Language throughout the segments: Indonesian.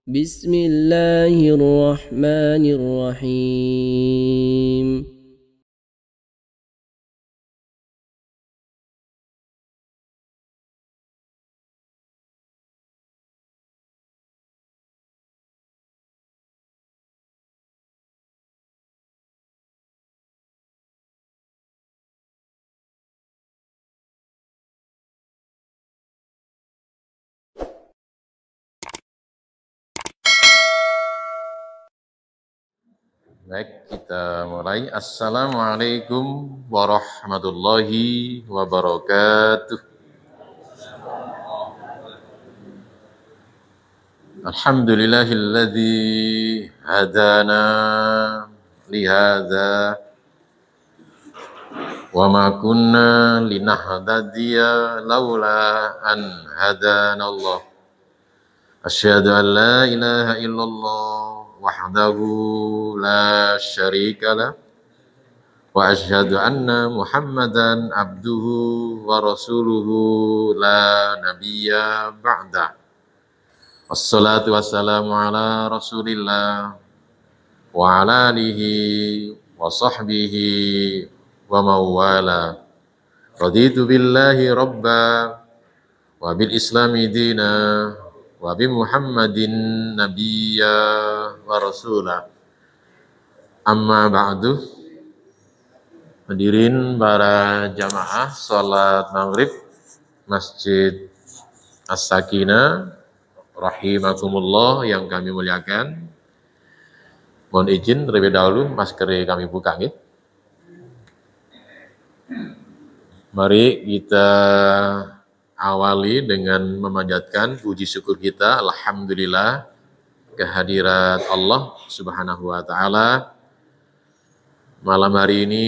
بسم الله الرحمن الرحيم. Baik, kita mulai. Assalamualaikum warahmatullahi wabarakatuh. Alhamdulillahilladzi hadana lihada wa ma kunna linahtadiya laula an hadana Allah. Asyhadu an la ilaha illallah wahdahu la syarika lah. Wa asyhadu anna Muhammadan abduhu wa rasuluhu la nabiyya ba'da. Wassalatu wassalamu ala Rasulillah wa ala alihi wa sahbihi wa mawala. Raditu billahi rabba wa bil islami dina wa bi Muhammadin nabiyya wa rasulah. Amma ba'du. Hadirin para jamaah salat maghrib Masjid As-Sakinah rahimakumullah yang kami muliakan. Mohon izin terlebih dahulu masker kami buka nggih. Mari kita awali dengan memanjatkan puji syukur kita, alhamdulillah, kehadirat Allah Subhanahu wa taala. Malam hari ini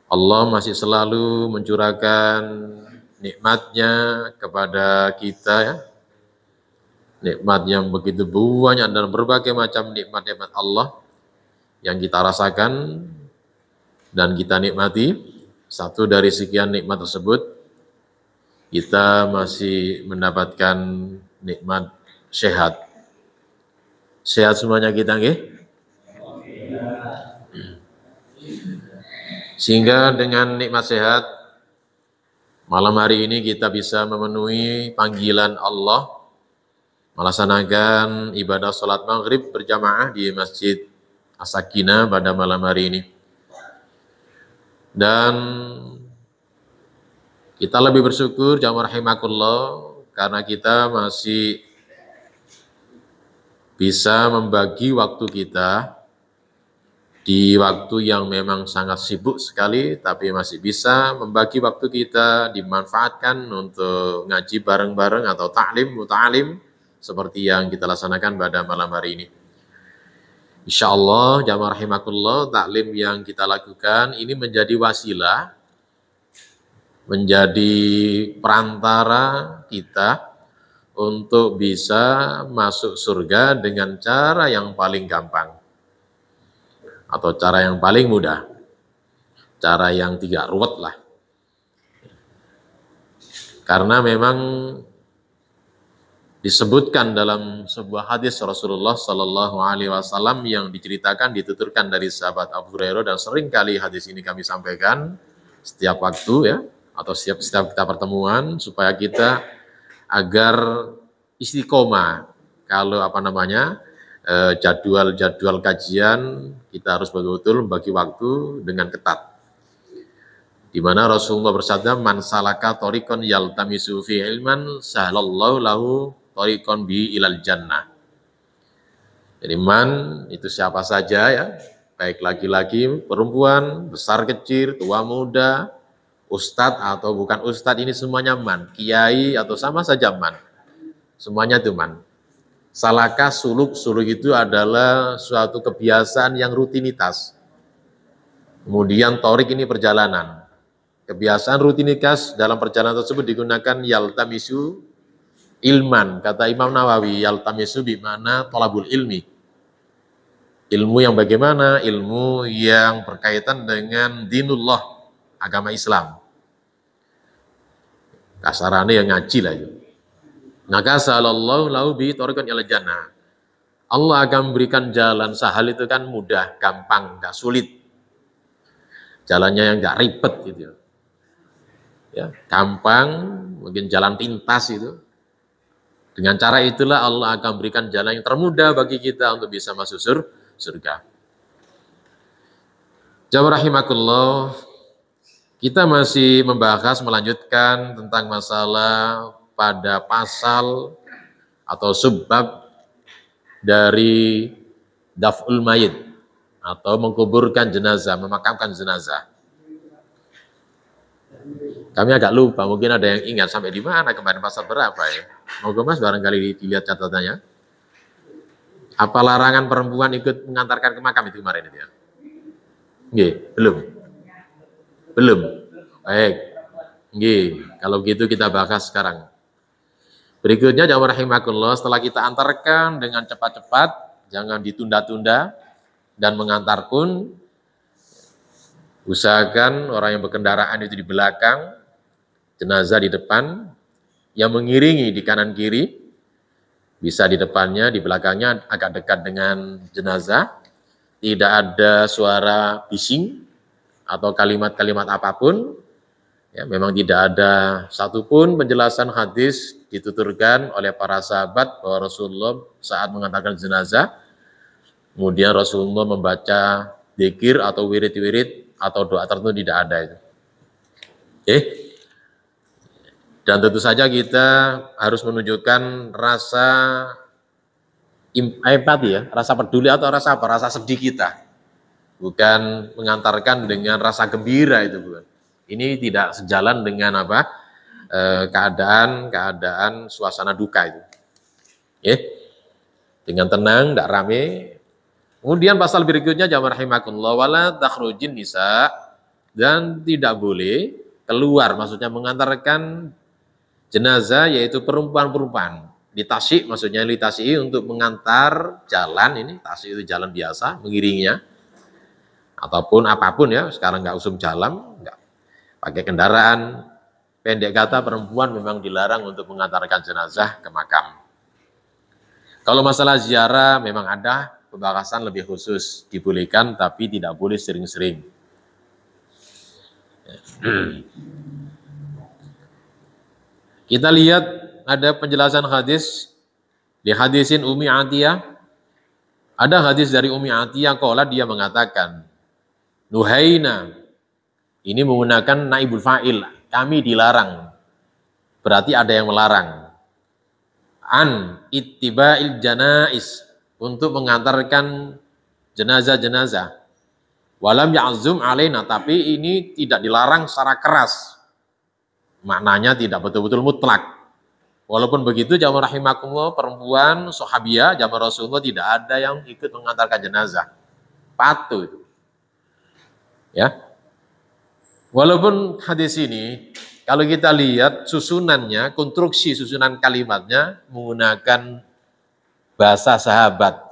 Allah masih selalu mencurahkan nikmat-Nya kepada kita ya. Nikmat yang begitu banyak dan berbagai macam nikmat-nikmat Allah yang kita rasakan dan kita nikmati. Satu dari sekian nikmat tersebut, kita masih mendapatkan nikmat sehat. Sehat semuanya kita nggih? Sehingga dengan nikmat sehat, malam hari ini kita bisa memenuhi panggilan Allah, melaksanakan ibadah sholat maghrib berjamaah di Masjid As-Sakinah pada malam hari ini. Dan kita lebih bersyukur, jamaah rahimakumullah, karena kita masih bisa membagi waktu kita di waktu yang memang sangat sibuk sekali, tapi masih bisa membagi waktu kita dimanfaatkan untuk ngaji bareng-bareng atau ta'lim, muta'alim, seperti yang kita laksanakan pada malam hari ini. Insyaallah, jamaah rahimakumullah, ta'lim yang kita lakukan ini menjadi wasilah, menjadi perantara kita untuk bisa masuk surga dengan cara yang paling gampang. Atau cara yang paling mudah, cara yang tidak ruwet lah. Karena memang disebutkan dalam sebuah hadis Rasulullah Sallallahu Alaihi Wasallam yang diceritakan, dituturkan dari sahabat Abu Hurairah, dan sering kali hadis ini kami sampaikan setiap waktu ya, atau setiap kita pertemuan, supaya kita agar istiqomah. Kalau jadwal kajian kita harus betul-betul membagi waktu dengan ketat. Di mana Rasulullah bersabda, "Man salaka thoriqan yaltamisu fi ilman, sahalallahu lahu thoriqan bi ilal jannah." Jadi man itu siapa saja ya, baik laki-laki, perempuan, besar kecil, tua muda, ustadz atau bukan ustadz, ini semuanya man. Kiai atau sama saja man. Semuanya itu man. Salaka suluk itu adalah suatu kebiasaan yang rutinitas. Kemudian torik ini perjalanan. Kebiasaan rutinitas dalam perjalanan tersebut digunakan yaltamisu ilman. Kata Imam Nawawi, yaltamisu bimana tolabul ilmi. Ilmu yang bagaimana? Ilmu yang berkaitan dengan dinullah, agama Islam. Kasarannya yang ngaji lah itu. Maka salallahu lahu bi thariqan ila jannah. Allah akan memberikan jalan sahal itu kan mudah, gampang, enggak sulit. Jalannya yang enggak ribet gitu. Ya, gampang, mungkin jalan pintas itu. Dengan cara itulah Allah akan berikan jalan yang termudah bagi kita untuk bisa masuk surga. Jamaah rahimakumullah, kita masih membahas melanjutkan tentang masalah pada pasal atau subbab dari daf'ul mayit atau mengkuburkan jenazah, memakamkan jenazah. Kami agak lupa, mungkin ada yang ingat sampai di mana kemarin pasal berapa ya? Moga Mas barangkali dilihat catatannya. Apa larangan perempuan ikut mengantarkan ke makam itu kemarin itu ya? Nggih, belum. Belum. Baik. Nggih, kalau gitu kita bahas sekarang. Berikutnya jamaah rahimakumullah, setelah kita antarkan dengan cepat-cepat, jangan ditunda-tunda, dan mengantar pun usahakan orang yang berkendaraan itu di belakang, jenazah di depan, yang mengiringi di kanan kiri, bisa di depannya, di belakangnya agak dekat dengan jenazah, tidak ada suara bising atau kalimat-kalimat apapun. Ya, memang tidak ada satupun penjelasan hadis dituturkan oleh para sahabat bahwa Rasulullah saat mengantarkan jenazah, kemudian Rasulullah membaca dzikir atau wirid-wirid atau doa tertentu, tidak ada itu. Oke. Dan tentu saja kita harus menunjukkan rasa empati ya, rasa peduli atau rasa apa? Rasa sedih kita. Bukan mengantarkan dengan rasa gembira itu, bukan. Ini tidak sejalan dengan apa? Keadaan suasana duka itu. Ya. Dengan tenang, tidak rame. Kemudian pasal berikutnya jamaah rahimakumullah, wala takhrujin nisa, dan tidak boleh keluar, maksudnya mengantarkan jenazah yaitu perempuan-perempuan. Ditasyi, maksudnya ditasyi untuk mengantar jalan, ini tasyi itu jalan biasa, mengiringinya. Ataupun apapun ya, sekarang nggak usum jalan, nggak pakai kendaraan. Pendek kata, perempuan memang dilarang untuk mengantarkan jenazah ke makam. Kalau masalah ziarah memang ada pembahasan lebih khusus, dibolehkan tapi tidak boleh sering-sering. Kita lihat ada penjelasan hadis di hadisin Ummi Atiyah. Ada hadis dari Ummi Atiyah, qala, dia mengatakan, Nuhaina, ini menggunakan naibul fa'il, kami dilarang, berarti ada yang melarang. An ittiba'il janais, untuk mengantarkan jenazah-jenazah. Walam ya'zum alaina, tapi ini tidak dilarang secara keras. Maknanya tidak betul-betul mutlak. Walaupun begitu, jamaah rahimakumullah, perempuan sahabiah jamaah Rasulullah tidak ada yang ikut mengantarkan jenazah. Patuh itu. Ya. Walaupun hadis ini kalau kita lihat susunannya, konstruksi susunan kalimatnya menggunakan bahasa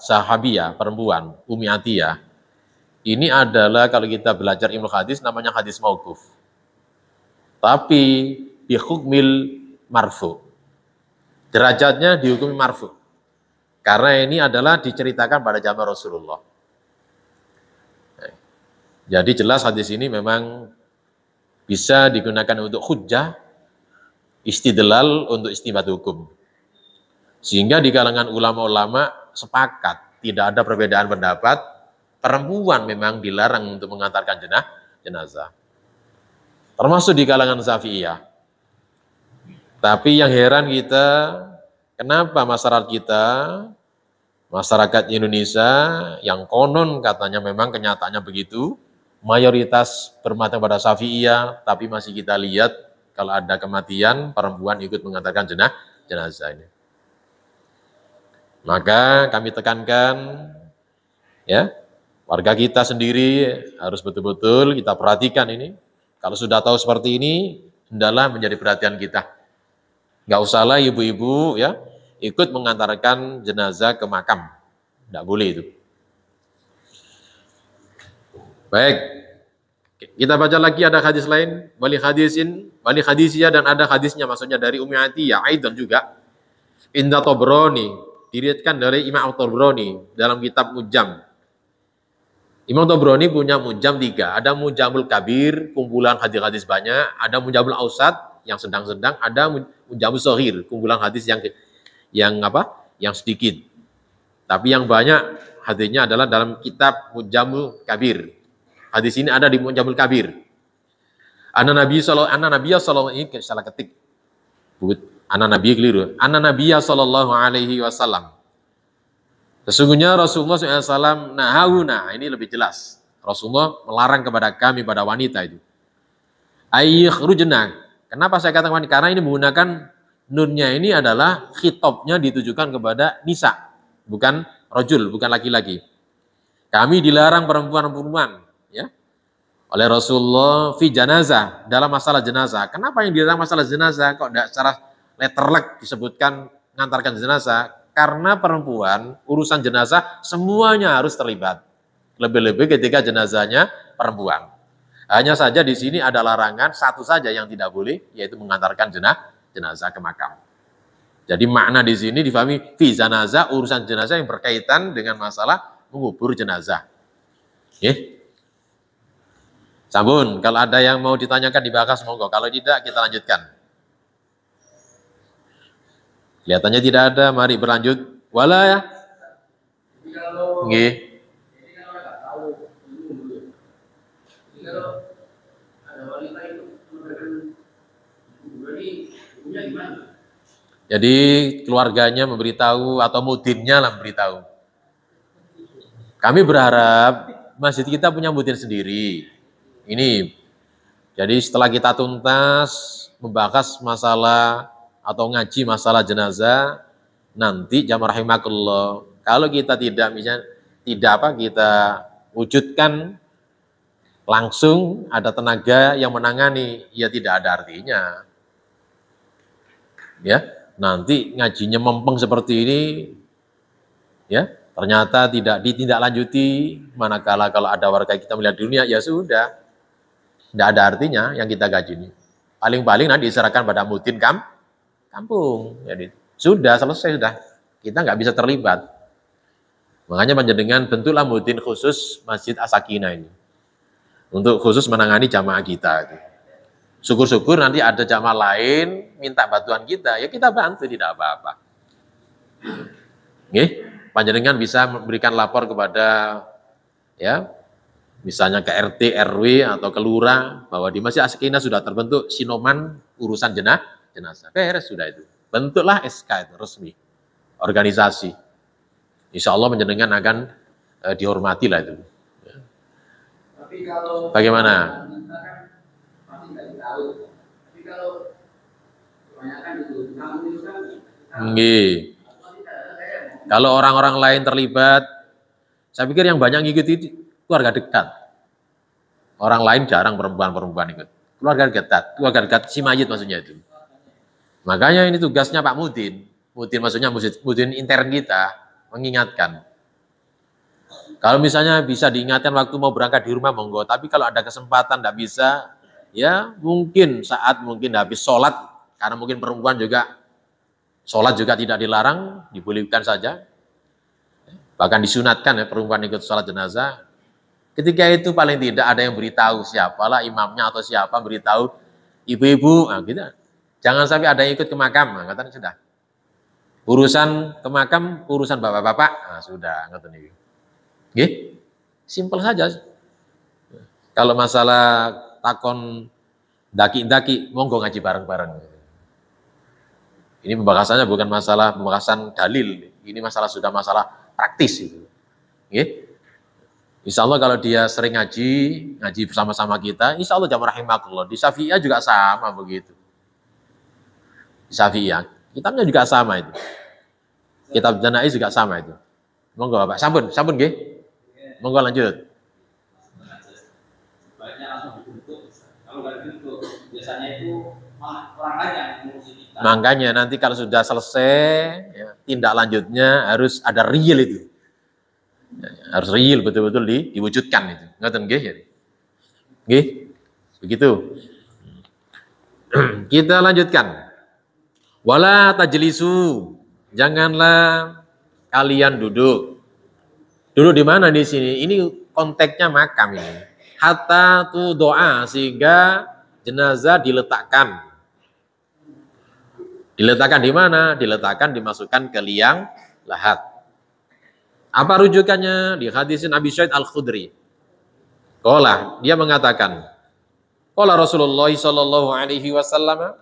sahabiah, perempuan, Ummi Atiyah. Ini adalah kalau kita belajar ilmu hadis namanya hadis mauquf. Tapi bi hukmil marfu. Derajatnya dihukumi marfu. Karena ini adalah diceritakan pada zaman Rasulullah. Jadi jelas hadis ini memang bisa digunakan untuk hujjah, istidlal untuk istinbat hukum. Sehingga di kalangan ulama-ulama sepakat, tidak ada perbedaan pendapat, perempuan memang dilarang untuk mengantarkan jenazah. Termasuk di kalangan Syafi'iyah. Tapi yang heran kita, kenapa masyarakat Indonesia yang konon katanya memang kenyataannya begitu, mayoritas bermata pada Syafi'iyah, tapi masih kita lihat kalau ada kematian, perempuan ikut mengantarkan jenazah ini. Maka kami tekankan, ya, warga kita sendiri harus betul-betul kita perhatikan ini. Kalau sudah tahu seperti ini, hendaklah menjadi perhatian kita. Nggak usahlah ibu-ibu ya ikut mengantarkan jenazah ke makam, nggak boleh itu. Baik, kita baca lagi ada hadis lain, wali hadisiyah, dan ada hadisnya maksudnya dari Ummi Atiyah, aidan juga. Inda Tobroni, diriwayatkan dari Imam Tobroni dalam kitab Mujam. Imam Tobroni punya Mujam 3, ada Mujamul Kabir, kumpulan hadis-hadis banyak, ada Mujamul Ausat yang sedang-sedang, ada Mujamul Sohir, kumpulan hadis yang apa? Yang sedikit. Tapi yang banyak hadisnya adalah dalam kitab Mujamul Kabir. Hadis ini ada di Mujamul Kabir. Nabi sallallahu ini salah ketik. Nabi keliru. Nabi sallallahu alaihi wasallam. Sesungguhnya Rasulullah SAW nahawuna, ini lebih jelas. Rasulullah melarang kepada kami, pada wanita itu. Aykhrujna. Kenapa saya katakan wanita? Karena ini menggunakan nunnya ini adalah khitabnya ditujukan kepada nisa, bukan rajul, bukan laki-laki. Kami dilarang perempuan-perempuan, ya, oleh Rasulullah fi janazah, dalam masalah jenazah. Kenapa yang dilarang masalah jenazah? Kok tidak secara letterlek disebutkan mengantarkan jenazah? Karena perempuan, urusan jenazah semuanya harus terlibat. Lebih-lebih ketika jenazahnya perempuan. Hanya saja di sini ada larangan satu saja yang tidak boleh, yaitu mengantarkan jenazah ke makam. Jadi makna di sini difahami fi jenazah, urusan jenazah yang berkaitan dengan masalah mengubur jenazah. Sampun, kalau ada yang mau ditanyakan dibahas monggo, kalau tidak kita lanjutkan. Kelihatannya tidak ada, mari berlanjut. Wala ya. Nggih. Jadi keluarganya memberitahu atau mudinnya lah memberitahu. Kami berharap masjid kita punya mudin sendiri. Ini. Jadi setelah kita tuntas membahas masalah atau ngaji masalah jenazah, nanti jamaah rahimakumullah, kalau kita tidak kita wujudkan langsung ada tenaga yang menangani, ya tidak ada artinya. Ya, nanti ngajinya mempeng seperti ini, ya ternyata tidak ditindaklanjuti, manakala kalau ada warga kita melihat dunia, ya sudah, tidak ada artinya yang kita gaji ini. Paling-paling nanti diserahkan pada mudin kampung, jadi sudah selesai sudah, kita nggak bisa terlibat. Makanya panjenengan bentuklah mudin khusus Masjid As-Sakinah ini untuk khusus menangani jamaah kita. Syukur-syukur nanti ada jamaah lain minta bantuan kita, ya kita bantu, tidak apa-apa. Panjenengan bisa memberikan lapor kepada ya misalnya ke RT, RW atau ke lurah bahwa di Masjid As-Sakinah sudah terbentuk sinoman urusan jenazah, beres sudah itu. Bentuklah SK itu resmi, organisasi. Insya Allah menjenengan akan dihormati lah itu. Ya. Tapi kalau bagaimana? Tapi kalau kebanyakan itu, kalau orang-orang lain terlibat, saya pikir yang banyak ngikuti keluarga dekat. Orang lain jarang perempuan ikut. Keluarga dekat si mayit maksudnya itu. Makanya ini tugasnya Pak Mudin. Mudin maksudnya mudin intern kita, mengingatkan. Kalau misalnya bisa diingatkan waktu mau berangkat di rumah, monggo. Tapi kalau ada kesempatan tidak bisa, ya mungkin habis sholat, karena mungkin perempuan juga, sholat juga tidak dilarang, dibolehkan saja. Bahkan disunatkan ya perempuan ikut sholat jenazah. Ketika itu paling tidak ada yang beritahu siapalah imamnya atau siapa beritahu ibu-ibu, nah gitu. Jangan sampai ada yang ikut ke makam, nah, katanya sudah. Urusan ke makam, urusan bapak-bapak, nah sudah, ngerti nih. Nggih? Simpel saja. Kalau masalah takon daki-daki, monggo ngaji bareng-bareng. Ini pembahasannya bukan masalah pembahasan dalil, ini sudah masalah praktis itu. Nggih? Insya Allah kalau dia sering ngaji bersama-sama kita, insya Allah jamaah rahimakumullah. Di Syafi'iyah juga sama begitu. Di Syafi'iyah, kitabnya juga sama itu. Kitab Janaiz juga sama itu. Monggo Bapak, sampun nggih. Monggo lanjut. Makanya nanti kalau sudah selesai, ya, tindak lanjutnya harus ada real itu. Harus real, betul-betul diwujudkan itu. Ngoten nggih ya. Nggih. Begitu. Kita lanjutkan. Wala tajlisu. janganlah kalian duduk. Duduk di mana di sini? Ini konteksnya makam ini. Hatta tu doa, sehingga jenazah diletakkan. Diletakkan di mana? Diletakkan, dimasukkan ke liang lahat. Apa rujukannya? Di hadis Nabi Sa'id Al-Khudri. Qala, dia mengatakan, qala Rasulullah sallallahu alaihi wasallam,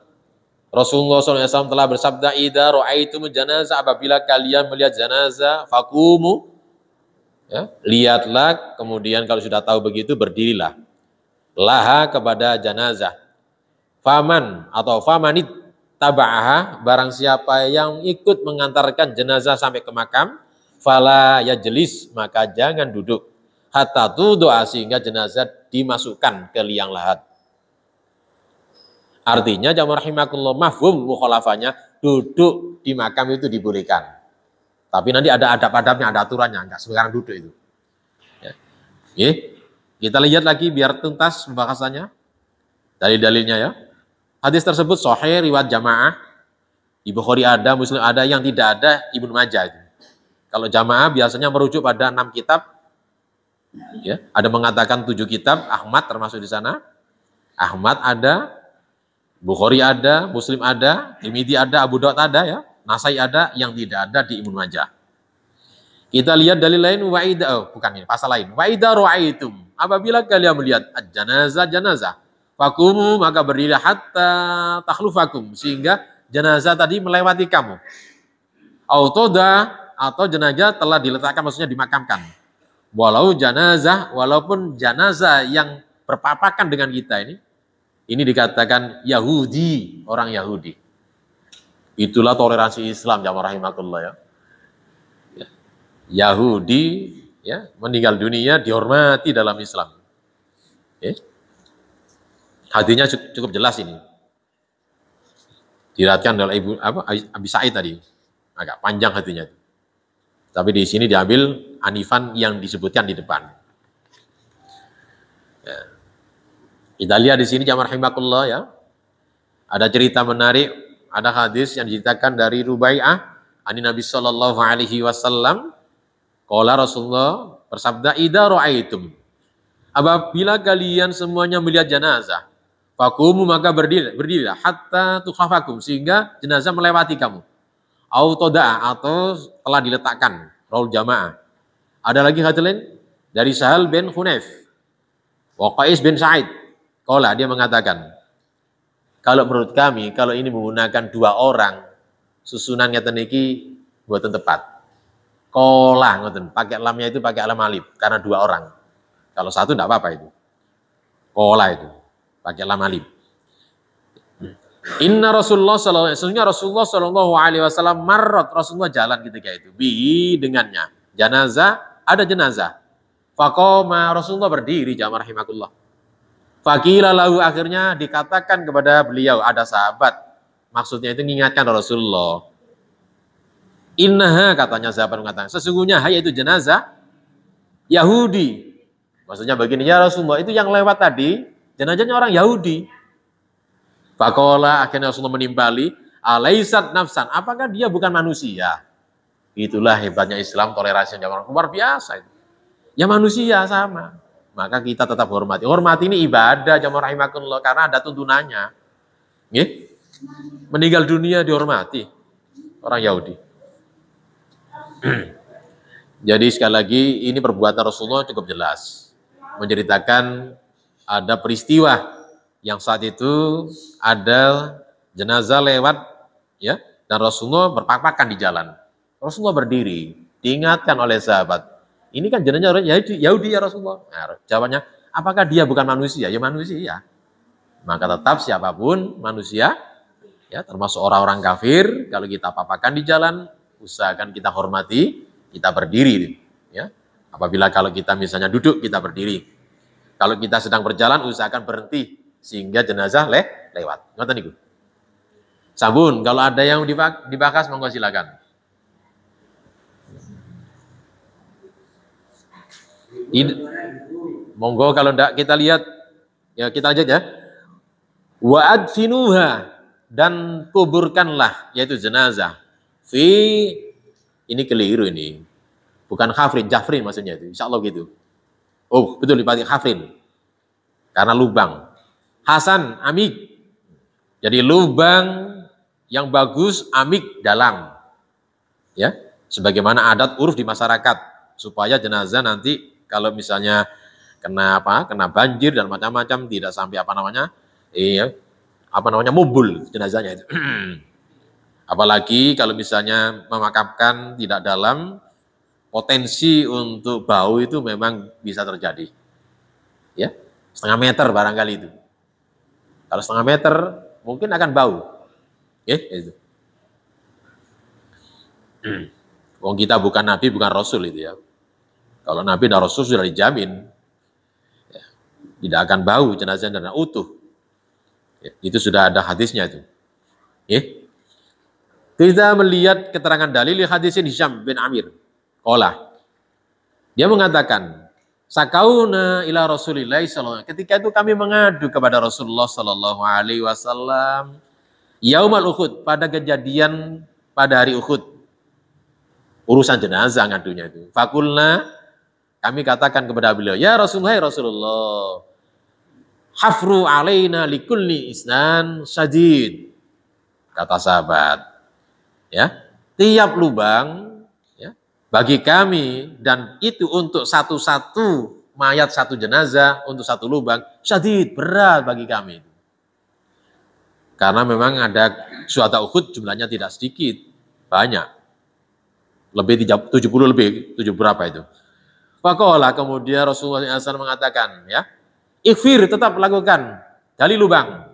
Rasulullah SAW telah bersabda, idza ra'aitum janazah, apabila kalian melihat janazah, faqumu, ya, lihatlah, kemudian kalau sudah tahu begitu berdirilah. Laha, kepada janazah. Faman atau famanit taba'aha, barang siapa yang ikut mengantarkan jenazah sampai ke makam, fala yajlis, maka jangan duduk, hatta tudu'a, sehingga jenazah dimasukkan ke liang lahat. Artinya jamaah rahimakumullah, mafhum mukhalafahnya, duduk di makam itu dibolehkan. Tapi nanti ada adab-adabnya, ada aturannya, enggak sembarang duduk itu. Ya. Oke. Kita lihat lagi biar tuntas pembahasannya. Dari dalilnya ya. Hadis tersebut sahih riwayat jamaah. Di Bukhari ada, Muslim ada, yang tidak ada Ibnu Majah itu. Kalau jamaah biasanya merujuk pada 6 kitab. Ya, ada mengatakan 7 kitab, Ahmad termasuk di sana. Ahmad ada, Bukhari ada, Muslim ada, Tirmidzi ada, Abu Daud ada ya, Nasai ada, yang tidak ada di Ibnu Majah. Kita lihat dalil lain, bukan ini, pasal lain. Wa idza ra'aitum, apabila kalian melihat janazah, faqumu, maka berdirilah hatta takhlufakum, sehingga jenazah tadi melewati kamu. Atau jenazah telah diletakkan, maksudnya dimakamkan. Walaupun jenazah yang berpapakan dengan kita ini dikatakan Yahudi, orang Yahudi. Itulah toleransi Islam, jamaah rahimakumullah ya. Yahudi ya, meninggal dunia dihormati dalam Islam. Ya. Hadisnya cukup jelas ini. Diriwayatkan oleh Abi Sa'id tadi. Agak panjang hadisnya. Tapi di sini diambil anifan yang disebutkan di depan. Ya. Kita lihat di sini jamaah rahimakumullah ya. Ada cerita menarik, ada hadis yang diceritakan dari Rubai'ah ani Nabi sallallahu alaihi wasallam, qala Rasulullah bersabda, idza ra'aitum, apabila kalian semuanya melihat jenazah, faqumu, maka berdirilah hatta tukhafakum, sehingga jenazah melewati kamu. Atau telah diletakkan, raul jamaah. Ada lagi hadis lain dari Sahal bin Hunayf wa Qais bin Sa'id. Qala, dia mengatakan, kalau menurut kami, kalau ini menggunakan 2 orang, susunannya teniki buatan tepat. Qala, ngoten, pakai lamnya itu pakai lam alif, karena 2 orang. Kalau 1 enggak apa-apa itu. Qala itu, pakai lam alif. Inna Rasulullah sallallahu alaihi wasallam marrat, Rasulullah jalan ketika itu, bihi, dengannya. Janazah, ada jenazah. Faqama, Rasulullah berdiri, jamaah rahimakumullah. Faqila lahu, akhirnya dikatakan kepada beliau, ada sahabat, maksudnya itu mengingatkan Rasulullah. Innaha, katanya sahabat mengatakan, sesungguhnya itu jenazah Yahudi. Maksudnya begini, ya Rasulullah, itu yang lewat tadi jenazahnya orang Yahudi. Faqala, akhirnya Rasulullah menimbali, alaisat nafsan, apakah dia bukan manusia? Itulah hebatnya Islam, toleransi yang luar biasa itu. Ya manusia sama. Maka kita tetap hormati. Hormati ini ibadah, jamaah rahimakumullah, karena ada tuntunannya. Nggih? Meninggal dunia dihormati orang Yahudi. Jadi sekali lagi ini perbuatan Rasulullah cukup jelas. Menceritakan ada peristiwa yang saat itu ada jenazah lewat ya, dan Rasulullah berpapakan di jalan. Rasulullah berdiri, diingatkan oleh sahabat. Ini kan jenazah orang Yahudi ya Rasulullah. Nah, jawabannya, apakah dia bukan manusia? Ya manusia. Maka tetap siapapun manusia, ya termasuk orang-orang kafir, kalau kita papakan di jalan, usahakan kita hormati, kita berdiri. Ya. Apabila kalau kita misalnya duduk, kita berdiri. Kalau kita sedang berjalan, usahakan berhenti sehingga jenazah lewat. Ngoten niku. Sabun, kalau ada yang dibahas, monggo silakan. Monggo, kalau enggak kita lihat ya, kita aja ya. Wa adfinuha, dan kuburkanlah, yaitu jenazah. Fi, ini keliru ini. Bukan khafrin, jafrin maksudnya itu. Insya Allah gitu. Oh betul dipakai khafrin. Karena lubang. Hasan, amik. Jadi lubang yang bagus, amik, dalam. Ya, sebagaimana adat uruf di masyarakat. Supaya jenazah nanti kalau misalnya kena banjir dan macam-macam tidak sampai mubul jenazahnya itu. Apalagi kalau misalnya memakamkan tidak dalam, potensi untuk bau itu memang bisa terjadi. Ya, setengah meter barangkali itu. Kalau setengah meter mungkin akan bau. Itu. Wong kita bukan nabi, bukan rasul itu ya. Kalau nabi dan rasul sudah dijamin ya, tidak akan bau jenazah dan utuh. Ya, itu sudah ada hadisnya itu. Kita melihat keterangan dalil hadisin Hisham bin Amir. Dia mengatakan, sakauna ila Rasulillah sallallahu. Ketika itu kami mengadu kepada Rasulullah sallallahu alaihi wasallam yaumal Uhud, pada kejadian pada hari Uhud. Urusan jenazah ngadunya itu. Fakulna, kami katakan kepada beliau, ya Rasulullah, Rasulullah, hafru alaina likulli isnan syadid. Kata sahabat, ya, tiap lubang ya, bagi kami, dan itu untuk satu-satu mayat satu jenazah, untuk satu lubang, syadid, berat bagi kami. Karena memang ada syuhada Uhud jumlahnya tidak sedikit, banyak. Lebih 70 lebih, 7 berapa itu. Faqala, kemudian Rasulullah SAW mengatakan, ya, ikhfir, tetap lakukan, gali lubang.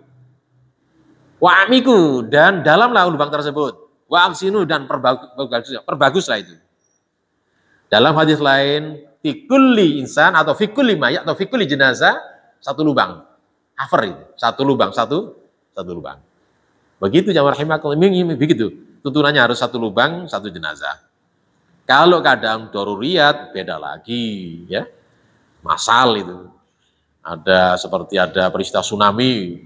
Wa amiku, dan dalamlah lubang tersebut. Wa aksinu, dan perbaguslah itu. Dalam hadis lain, fikulli insan, atau fikulli mayat, atau fikulli jenazah, satu lubang. Hafar itu, satu lubang, satu lubang. Begitu jamaah rahimakumullah, begitu. Tuntunannya harus satu lubang, satu jenazah. Kalau keadaan daruriyat beda lagi ya. Masal itu. Seperti ada peristiwa tsunami.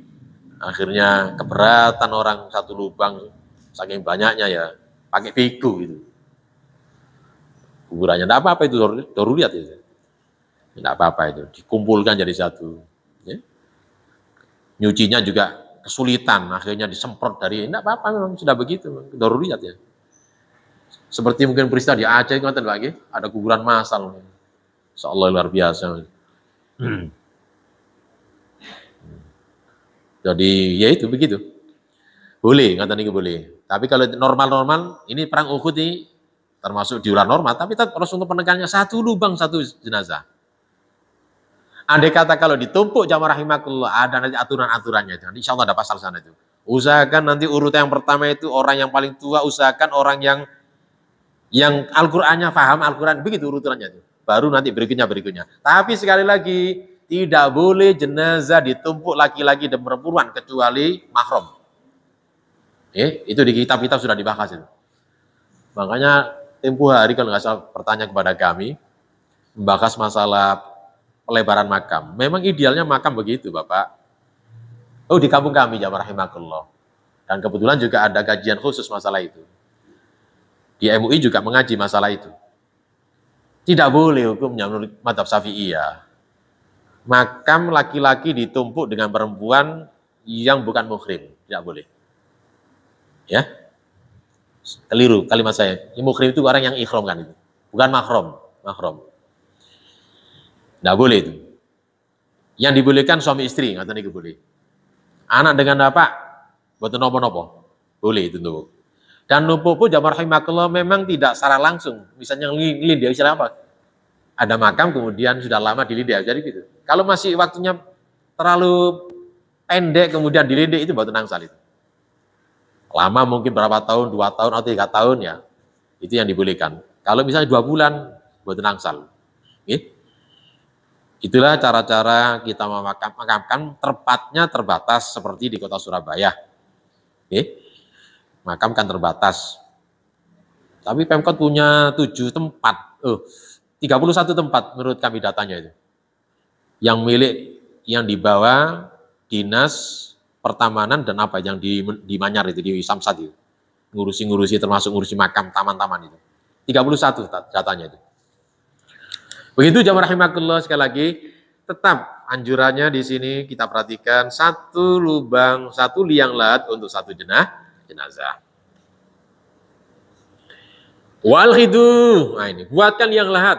Akhirnya keberatan orang satu lubang saking banyaknya ya, pakai piku gitu. Kuburannya enggak apa-apa itu daruriyat itu. Enggak apa-apa itu, dikumpulkan jadi satu. Ya. Nyucinya juga kesulitan, akhirnya disemprot dari, enggak apa-apa memang sudah begitu, daruriyat ya. Seperti mungkin peristiwa di Aceh, ada kuburan massal. Insyaallah luar biasa. Jadi ya itu begitu. Boleh, katanya boleh. Tapi kalau normal-normal, ini perang Uhud ini termasuk di luar normal, tapi Rasulullah penekannya satu lubang, satu jenazah. Andai kata kalau ditumpuk jamaah rahimakumullah, ada nanti aturan-aturannya. Insya Allah ada pasal sana itu. Usahakan nanti urutan yang pertama itu orang yang paling tua, usahakan orang yang Al-Qur'annya paham Al-Qur'an, begitu urutannya itu. Baru nanti berikutnya. Tapi sekali lagi, tidak boleh jenazah ditumpuk laki-laki dan perempuan kecuali mahram. Itu di kitab-kitab sudah dibahas itu. Makanya tempo hari kalau nggak salah bertanya kepada kami, membahas masalah pelebaran makam. Memang idealnya makam begitu, Bapak. Di kampung kami, jamaah rahimakumullah. Dan kebetulan juga ada kajian khusus masalah itu. Di MUI juga mengaji masalah itu. Tidak boleh hukumnya menurut mazhab Syafi'iyah. Makam laki-laki ditumpuk dengan perempuan yang bukan muhrim. Tidak boleh. Ya. Keliru kalimat saya. Muhrim itu orang yang ikhram kan itu. Bukan mahram. Tidak boleh itu. Yang dibolehkan suami istri, katanya itu boleh. Anak dengan bapak, buat nopo-nopo. Boleh itu tuh. Dan numpuk pun jamaah rahimakumullah memang tidak secara langsung. Misalnya ngelindah, istilah apa? Ada makam kemudian sudah lama dilindah, jadi gitu. Kalau masih waktunya terlalu pendek kemudian dilindah, itu baru nangsal itu. Lama mungkin berapa tahun, 2 tahun atau 3 tahun ya, itu yang dibolehkan. Kalau misalnya 2 bulan, baru nangsal. Itulah cara-cara kita memakamkan, tempatnya terbatas seperti di kota Surabaya. Makam kan terbatas. Tapi Pemkot punya 7 tempat, 31 tempat menurut kami datanya itu. Yang milik, yang dibawa dinas pertamanan dan apa yang di Manyar itu, di Samsat itu. ngurusi termasuk ngurusi makam, taman-taman itu. 31 datanya itu. Begitu jamaah rahimakumullah, sekali lagi tetap anjurannya di sini kita perhatikan satu lubang, satu liang lahat untuk satu jenazah. Wal khidu, nah ini buatkan liang lahat,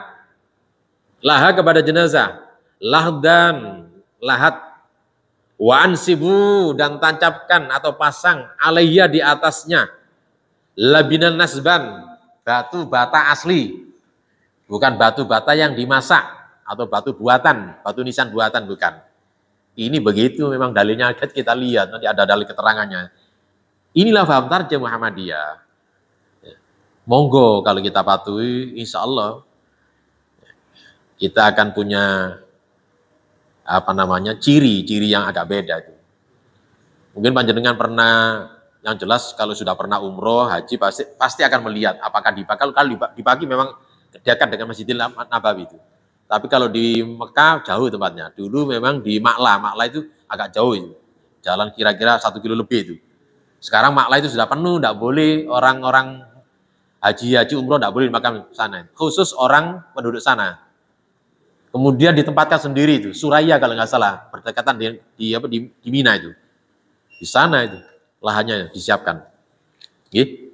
lahat kepada jenazah, lahdan, lahat, wa ansibu, dan tancapkan atau pasang alaiya di atasnya, labinan nasban, batu bata asli, bukan batu bata yang dimasak atau batu buatan, batu nisan buatan, bukan. Ini begitu memang dalilnya, kita lihat nanti ada dalil keterangannya. Inilah paham tarjih Muhammadiyah. Monggo kalau kita patuhi, insya Allah kita akan punya ciri-ciri yang agak beda itu. Mungkin panjenengan pernah, yang jelas kalau sudah pernah umroh, haji pasti akan melihat apakah kalau di pagi memang dekat dengan Masjidil Nabawi itu. Tapi kalau di Mekah jauh tempatnya. Dulu memang di Ma'la itu agak jauh itu. Jalan kira-kira 1 kilo lebih itu. Sekarang Ma'la itu sudah penuh, tidak boleh orang-orang haji umroh tidak boleh di makam sana. Khusus orang penduduk sana. Kemudian ditempatkan sendiri itu, Suraya kalau nggak salah, berdekatan di Mina itu. Di sana itu lahannya disiapkan. Gitu.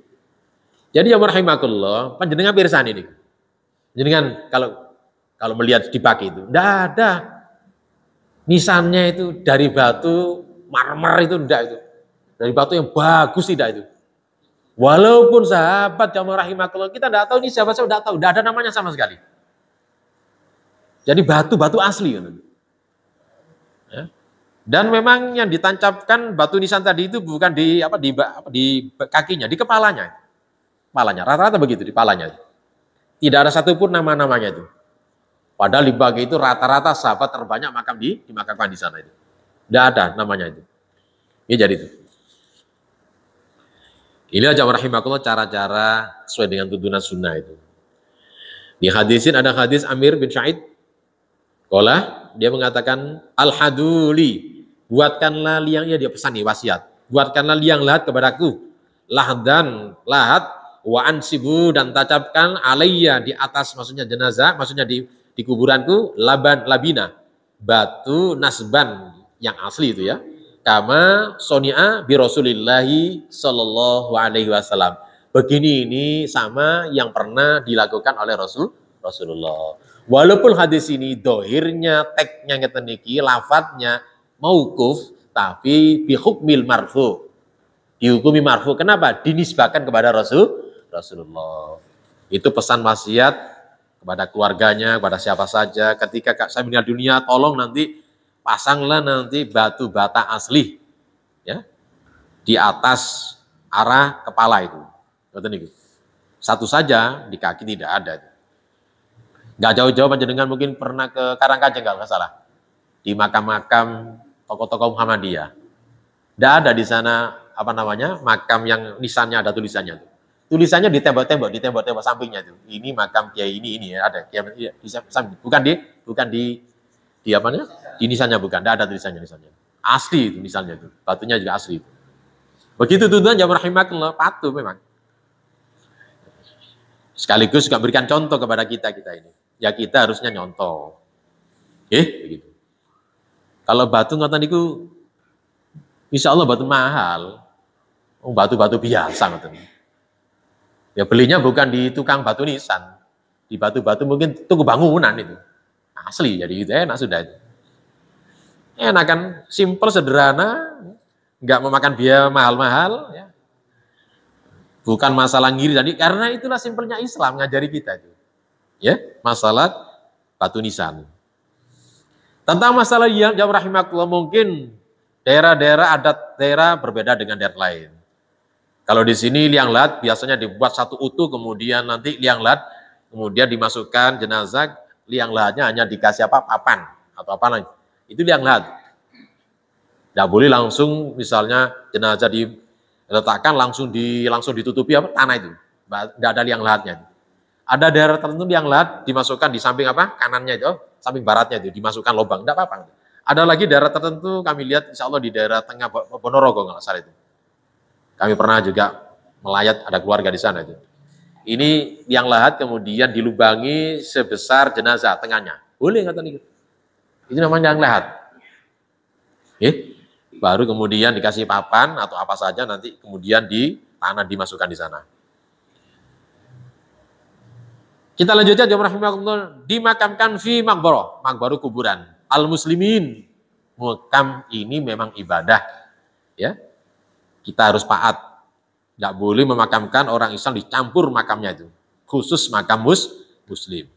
Jadi ya rahimakumullah, panjenengan pirsan ini. Panjenengan kalau melihat di pagi itu, tidak ada nisannya itu dari batu marmer itu, tidak itu. Dari batu yang bagus tidak itu. Walaupun sahabat jamaah rahimakumullah, kita tidak tahu ini siapa, saya tidak tahu, tidak ada namanya sama sekali. Jadi batu asli. Ya. Dan memang yang ditancapkan batu nisan tadi itu bukan di kakinya, di kepalanya. Rata-rata begitu di kepalanya. Tidak ada satupun nama-namanya itu. Padahal di bagi itu rata-rata sahabat terbanyak makam dimakamkan di sana itu. Tidak ada namanya itu. Ini jadi itu. Ini aja rahimakumullah cara-cara sesuai dengan tuntunan sunnah itu. Di hadisin ada hadis Amir bin Sa'id. Dia mengatakan al-haduli, buatkanlah liangnya, dia pesan nih wasiat. Buatkanlah liang lahat kepadaku. Lahdan, lahat, wa ansibu, dan tancapkan alaiya di atas, maksudnya jenazah, maksudnya di kuburanku, labina, batu nasban yang asli itu ya. Kama soni'a bi Rasulillahi sallallahu alaihi wasallam. Begini ini sama yang pernah dilakukan oleh Rasulullah. Walaupun hadis ini dohirnya, teknya ngeten niki, lafadznya mauquf, tapi bi hukmil marfu. Dihukumi marfu. Kenapa? Dinisbahkan kepada Rasulullah. Itu pesan wasiat kepada keluarganya, kepada siapa saja. Ketika saya meninggal dunia, tolong nanti pasanglah nanti batu bata asli ya di atas arah kepala itu. Satu saja di kaki tidak ada. Nggak jauh-jauh panjenengan mungkin pernah ke Karangkajeng kalau nggak salah. Di makam-makam tokoh-tokoh Muhammadiyah. Tidak ada di sana makam yang nisannya ada tulisannya. Tulisannya di tembok-tembok sampingnya itu. Ini makam kiai ini ya ada. Bukan di nisannya bukan, tidak ada tulisannya. Asli itu misalnya itu. Batunya juga asli. Begitu tuntunan jamaah rahimakumullah, patuh memang. Sekaligus juga berikan contoh kepada kita ini. Ya kita harusnya nyontoh. Begitu. Kalau batu ngoten niku insya Allah batu mahal. Batu-batu biasa ngoten. Ya belinya bukan di tukang batu nisan. Di batu-batu mungkin tunggu bangunan itu. Asli jadi gitu enak sudah itu. Enak kan, simple, sederhana, nggak memakan biaya mahal-mahal ya. Bukan masalah ngiri tadi, karena itulah simpelnya Islam ngajari kita itu. Ya, masalah batu nisan. Tentang masalah yang jamaah rahimakumullah, mungkin daerah-daerah adat daerah berbeda dengan daerah lain. Kalau di sini liang lahat biasanya dibuat satu utuh, kemudian nanti liang lahat kemudian dimasukkan jenazah, liang lahatnya hanya dikasih papan atau apa lagi. Itu liang lahat. Tidak boleh langsung misalnya jenazah diletakkan langsung ditutupi tanah itu. Tidak ada liang lahatnya. Ada daerah tertentu liang lahat dimasukkan di samping kanannya itu, samping baratnya itu dimasukkan lubang, tidak apa-apa. Ada lagi daerah tertentu kami lihat insya Allah di daerah tengah Ponorogo nggak salah itu. Kami pernah juga melayat, ada keluarga di sana itu. Ini yang lahat kemudian dilubangi sebesar jenazah tengahnya. Boleh kata niku. Itu namanya yang lahat. Baru kemudian dikasih papan atau apa saja nanti kemudian di tanah dimasukkan di sana. Kita lanjutkan jamaah rahimakumullah, dimakamkan fi maqbarah, maqbaru kuburan al muslimin. Makam ini memang ibadah, ya. Kita harus taat. Tidak boleh memakamkan orang Islam dicampur makamnya itu. Khusus makam muslim.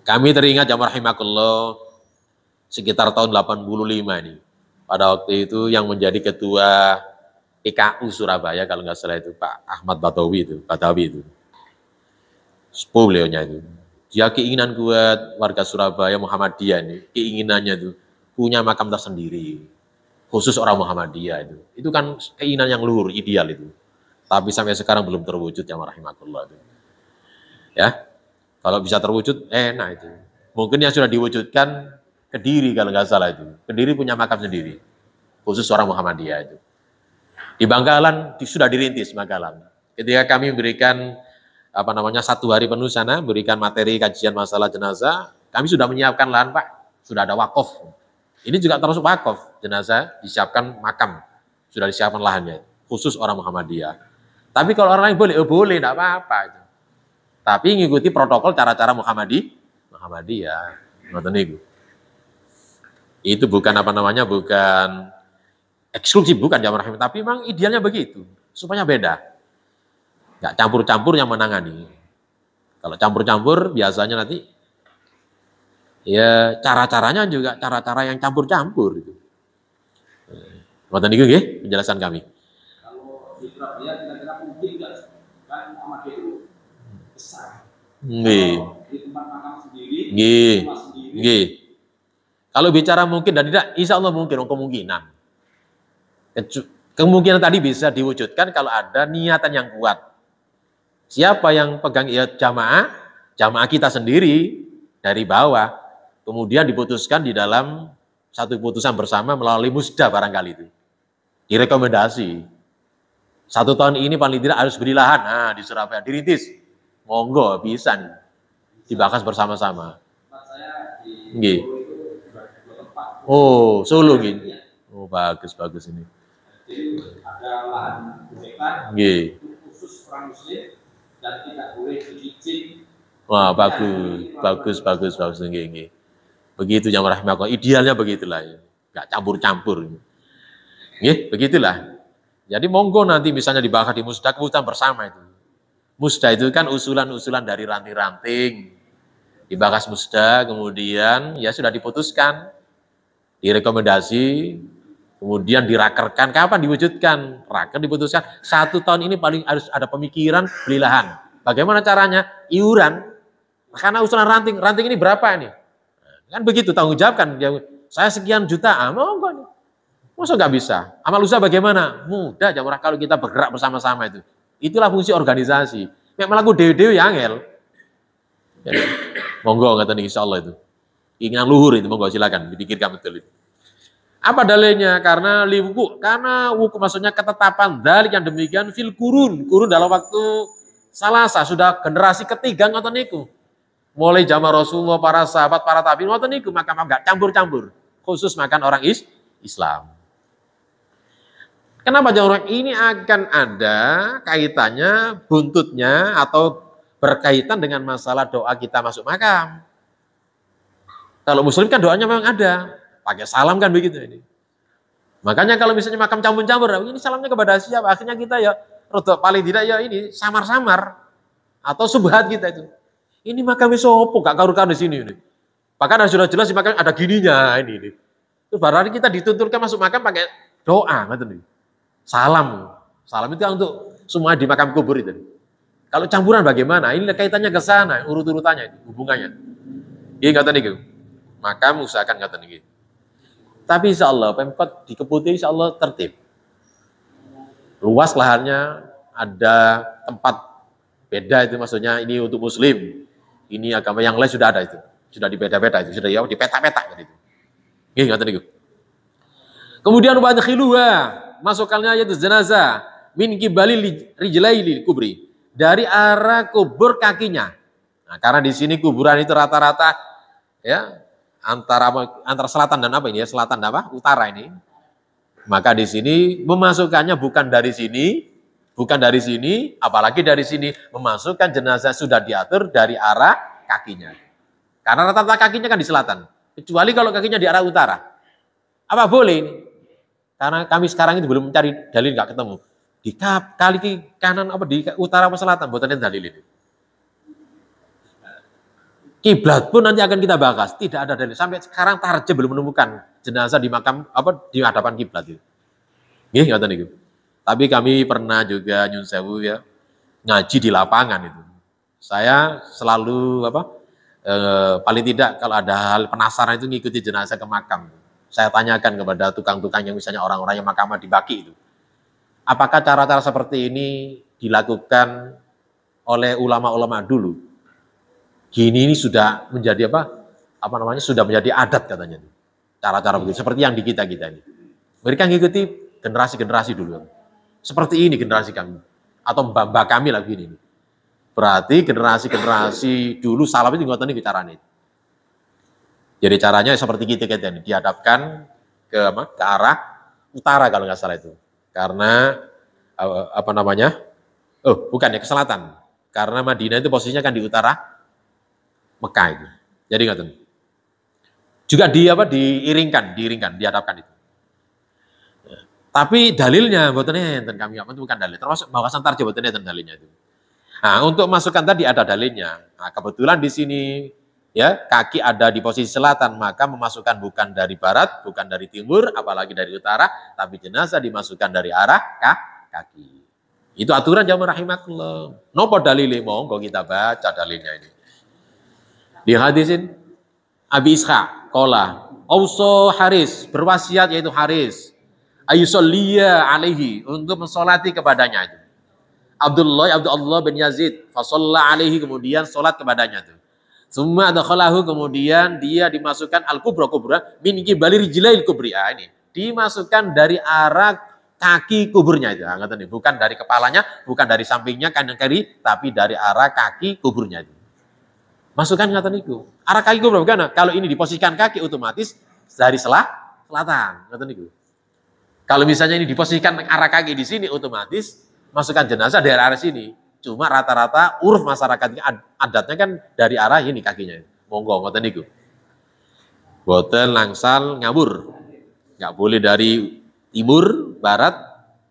Kami teringat jamaah rahimakumullah sekitar tahun 85 ini. Pada waktu itu yang menjadi ketua PKU Surabaya kalau nggak salah itu Pak Ahmad Badawi itu. Sepuh beliaunya itu. Dia keinginan kuat warga Surabaya Muhammadiyah ini, keinginannya itu punya makam tersendiri. Khusus orang Muhammadiyah itu. Itu kan keinginan yang luhur, ideal itu. Tapi sampai sekarang belum terwujud ya rahimakumullah itu. Ya. Kalau bisa terwujud enak itu. Mungkin yang sudah diwujudkan Kediri kalau nggak salah itu. Kediri punya makam sendiri. Khusus orang Muhammadiyah itu. Di Bangkalan sudah dirintis Bangkalan. Ketika kami memberikan 1 hari penuh sana, berikan materi kajian masalah jenazah, kami sudah menyiapkan lahan Pak, sudah ada wakaf. Ini juga termasuk wakaf, jenazah disiapkan makam, sudah disiapkan lahannya, khusus orang Muhammadiyah. Tapi kalau orang lain boleh, boleh, tidak apa-apa. Tapi mengikuti protokol cara-cara Muhammadiyah. Itu bukan bukan eksklusif, bukan jamaah rahimah, tapi memang idealnya begitu, supaya beda. Nggak campur-campur yang menangani. Kalau campur-campur biasanya nanti ya cara-caranya juga cara-cara yang campur-campur itu. Ngoten niku nggih penjelasan kami. Kalau di Surabaya kira-kira mungkin enggak kan Muhammadiyah itu besar. Nggih. Di tempat makam sendiri, Nggih. rumah sendiri. Nggih. Kalau bicara mungkin dan tidak, insya Allah mungkin kemungkinan. Kemungkinan tadi bisa diwujudkan kalau ada niatan yang kuat. Siapa yang pegang ya jamaah kita sendiri dari bawah, kemudian diputuskan di dalam satu keputusan bersama melalui musda barangkali itu. Direkomendasi. 1 tahun ini paling tidak harus beli lahan, nah di Surabaya dirintis. Monggo bisa nih. Dibahas bersama-sama. Saya di Nggih. Solo itu dua tempat. Oh, Solo gini. Oh, bagus ini. Jadi ada lahan boneka Nggih. khusus orang Muslim dan tidak boleh dicicil. Wah, bagus nggih. Begitu yang rahimakumullah, idealnya begitulah ya. Enggak campur-campur. Nggih, begitulah. Jadi monggo nanti misalnya dibahas di musda, keputusan bersama itu. Musda itu kan usulan-usulan dari ranting-ranting. Dibahas musda, kemudian ya sudah diputuskan, direkomendasi, kemudian dirakerkan, kapan diwujudkan? Raker diputuskan, 1 tahun ini paling harus ada pemikiran beli lahan. Bagaimana caranya? Iuran. Karena usulan ranting ini berapa ini? Kan begitu, tanggung jawab kan. Saya sekian juta, monggo nih. Masa nggak bisa? Amal usaha bagaimana? Mudah, jamaah kalau kita bergerak bersama-sama itu. Itulah fungsi organisasi. Nek melaku dewe-dewe ya angel. Jadi, monggo ngaten insyaallah itu. Ingat luhur itu, monggo silakan dipikirkan betul itu. Apa dalilnya? Karena wuku maksudnya ketetapan dalik yang demikian fil kurun dalam waktu salasa sudah generasi ketiga ngoten niku. Mulai zaman Rasulullah, para sahabat, para tabi'in ngoten niku, maka enggak campur-campur. Khusus makan orang Islam. Kenapa orang ini akan ada kaitannya, buntutnya atau berkaitan dengan masalah doa kita masuk makam. Kalau muslim kan doanya memang ada. Pakai salam kan begitu ini. Makanya kalau misalnya makam campur-campur, ini salamnya kepada siapa? Akhirnya kita ya, paling tidak ya ini samar-samar atau subhat kita itu. Ini makam sopo gak karukan di sini ini. Bahkan sudah jelas di makam ada gininya ini. Terus barangkali kita dituntutkan masuk makam pakai doa, gitu. Salam itu untuk semua di makam kubur itu. Kalau campuran bagaimana? Ini kaitannya ke sana, urut-urutannya, hubungannya. Ini kata nih, makam usahakan kata nih. Tapi insya Allah, Pemkot di Keputi insya Allah tertib. Luas lahannya, ada tempat beda itu maksudnya ini untuk muslim. Ini agama yang lain sudah ada itu. Sudah dibeda-beda itu, sudah ya dipeta-peta gitu. Nggih, ngoten niku. Kemudian wadkhiluha, masukkannya yaitu jenazah min qibali rijlaili kubri, dari arah kubur kakinya. Nah, karena di sini kuburan itu rata-rata ya antara selatan dan apa ini ya, selatan apa? Utara ini. Maka di sini memasukkannya bukan dari sini, apalagi dari sini memasukkan jenazah sudah diatur dari arah kakinya. Karena rata-rata kakinya kan di selatan, kecuali kalau kakinya di arah utara. Apa boleh ini? Karena kami sekarang ini belum mencari dalil, nggak ketemu. Di kali kanan apa di utara apa selatan, buatan dalil ini. Kiblat pun nanti akan kita bahas, tidak ada dalil. Sampai sekarang Tarjem belum menemukan jenazah di makam apa di hadapan kiblat itu. Nggih, ngoten niku. Tapi kami pernah juga nyun sewu ya ngaji di lapangan itu. Saya selalu paling tidak kalau ada hal penasaran itu ngikuti jenazah ke makam. Saya tanyakan kepada tukang-tukang yang misalnya orang-orang yang makamnya dibaki itu. Apakah cara-cara seperti ini dilakukan oleh ulama-ulama dulu? Gini ini sudah menjadi sudah menjadi adat katanya. Cara-cara begitu, seperti yang di kita-kita ini. Mereka ngikuti generasi-generasi dulu. Seperti ini generasi kami. Atau mbak-mbak kami lah gini. Berarti generasi-generasi dulu salaf itu ngoten iki carane. Jadi caranya seperti kita ini, dihadapkan ke arah utara kalau nggak salah itu. Karena bukan ya, ke selatan. Karena Madinah itu posisinya kan di utara Mekah itu. Jadi ngoten. Juga diiringkan, dihadapkan itu. Tapi dalilnya mboten enten kami itu bukan dalil. Termasuk bahasan tarjih mboten enten dalilnya itu. Nah, untuk masukkan tadi ada dalilnya. Nah, kebetulan di sini ya kaki ada di posisi selatan, maka memasukkan bukan dari barat, bukan dari timur, apalagi dari utara, tapi jenazah dimasukkan dari arah kaki. Itu aturan jamaah rahimakumullah. Nopo dalile monggo kita baca dalilnya ini. Di hadisin Abi Ishaq qala auso Haris, berwasiat yaitu Haris ayusolliya alaihi, untuk mensolati kepadanya itu. Abdullah bin Yazid fasalla alaihi, kemudian solat kepadanya itu. Summa adkhalahu, kemudian dia dimasukkan al-kubra min qibali rijlail kubri. Ini dimasukkan dari arah kaki kuburnya itu. Bukan dari kepalanya, bukan dari sampingnya kanan kiri, tapi dari arah kaki kuburnya itu. Masukkan ngaten niku. Arah kaki kubur bagaimana? Kalau ini diposisikan kaki otomatis dari selatan. Ngaten niku. Kalau misalnya ini diposisikan arah kaki di sini otomatis masukkan jenazah dari arah sini. Cuma rata-rata uruf masyarakat adatnya kan dari arah ini kakinya. Monggo ngoten niku. Boten langsal ngabur. Enggak boleh dari timur, barat,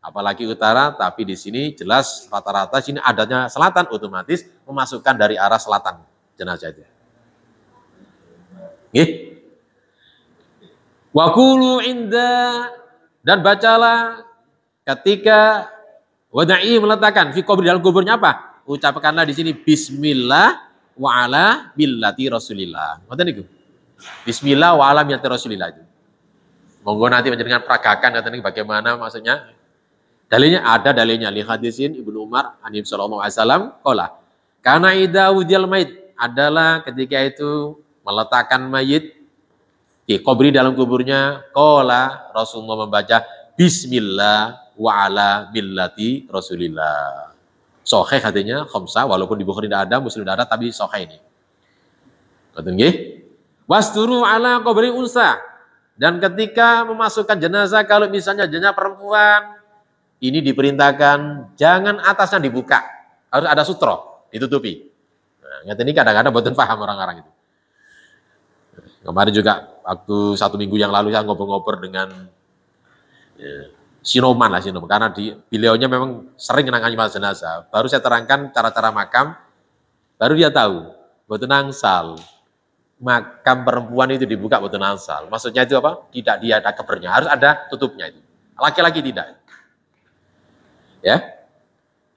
apalagi utara, tapi di sini jelas rata-rata sini adatnya selatan, otomatis memasukkan dari arah selatan jenazah itu. Nggih. Wa qulu inda, dan bacalah ketika wada'i meletakkan fi kubur, dalam kuburnya apa? Ucapkanlah di sini bismillah wa ala millati Rasulillah. Ngoten niku. Bismillah wa ala millati Rasulillah itu. Monggo nanti menjadikan peragakan ngoten niku bagaimana maksudnya. Dalilnya ada dalilnya li hadisin Ibnu Umar Nabi sallallahu alaihi wasallam qala kana idza wudiyal mait, adalah ketika itu meletakkan mayit di kubri dalam kuburnya, qala Rasulullah membaca bismillah wa ala millati Rasulillah. Sahih hadisnya khamsah, walaupun di Bukhari tidak ada, Muslim tidak ada, tapi sahih ini. Ngoten nggih. Wasturu ala qabri unsa, dan ketika memasukkan jenazah, kalau misalnya jenazah perempuan, ini diperintahkan jangan atasnya dibuka, harus ada sutro ditutupi. Nah, ini kadang-kadang boten paham orang-orang itu. Kemarin juga waktu 1 minggu yang lalu saya ngobrol-ngobrol dengan Sinoman, karena beliaunya memang sering menangani jenazah. Baru saya terangkan cara-cara makam, baru dia tahu boten angsal. Makam perempuan itu dibuka boten angsal. Maksudnya itu apa? Tidak dia ada kebernya, harus ada tutupnya itu. Laki-laki tidak. Ya.